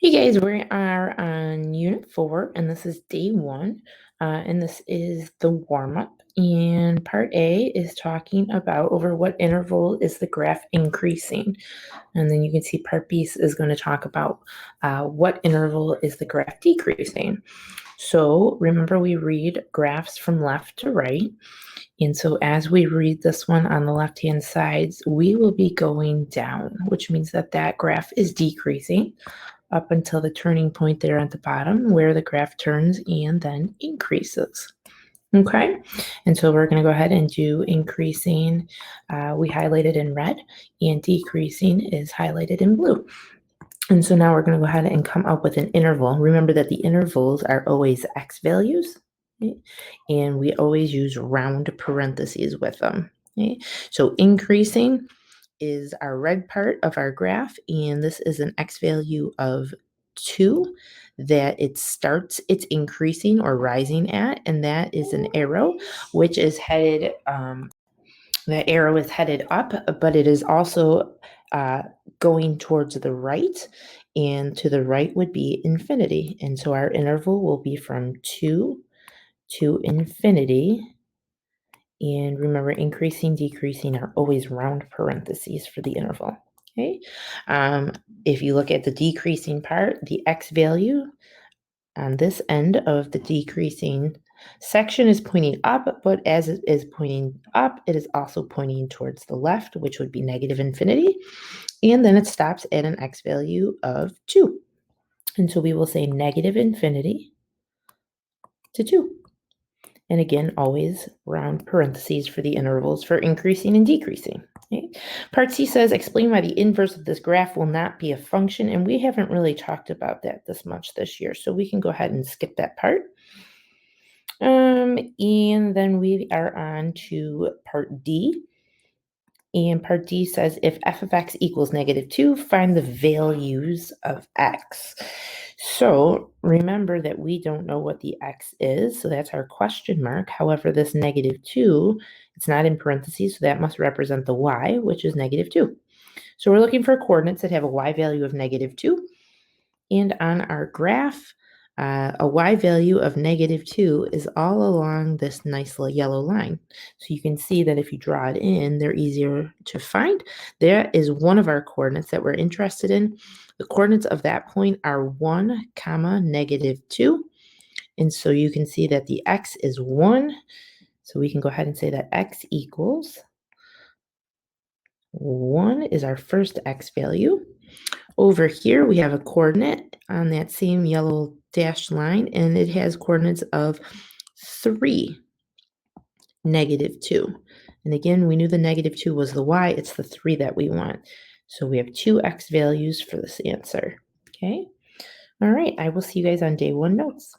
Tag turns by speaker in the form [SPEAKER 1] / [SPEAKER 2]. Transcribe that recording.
[SPEAKER 1] Hey guys, we are on Unit 4, and this is day 1, and this is the warm-up. And part A is talking about over what interval is the graph increasing. And then you can see part B is going to talk about what interval is the graph decreasing. So remember, we read graphs from left to right. And so as we read this one on the left-hand sides, we will be going down, which means that that graph is decreasing up until the turning point there at the bottom where the graph turns and then increases. Okay, and so we're going to go ahead and do increasing. We highlighted in red, and decreasing is highlighted in blue. And so now we're going to go ahead and come up with an interval. Remember that the intervals are always x values, okay? And we always use round parentheses with them. Okay? So increasing is our red part of our graph, and this is an x value of 2 that it starts its increasing or rising at, and that is an arrow which is headed the arrow is headed up, but it is also going towards the right, and to the right would be infinity. And so our interval will be from 2 to infinity. And remember, increasing, decreasing are always round parentheses for the interval. Okay. If you look at the decreasing part, the x value on this end of the decreasing section is pointing up, but as it is pointing up, it is also pointing towards the left, which would be negative infinity. And then it stops at an x value of 2. And so we will say negative infinity to 2. And again, always round parentheses for the intervals for increasing and decreasing. Okay. Part C says, explain why the inverse of this graph will not be a function. And we haven't really talked about that this much this year, so we can go ahead and skip that part. And then we are on to part D. And part D says, if f of x equals -2, find the values of x. So remember that we don't know what the x is, so that's our question mark. However, this -2, it's not in parentheses, so that must represent the y, which is -2. So we're looking for coordinates that have a y value of -2. And on our graph, a y value of -2 is all along this nice little yellow line. So you can see that if you draw it in, they're easier to find. There is one of our coordinates that we're interested in. The coordinates of that point are 1, -2. And so you can see that the x is 1. So we can go ahead and say that x equals 1 is our first x value. Over here, we have a coordinate on that same yellow dashed line, and it has coordinates of 3, -2. And again, we knew the -2 was the y. It's the 3 that we want. So we have 2 x values for this answer. Okay? All right. I will see you guys on day 1 notes.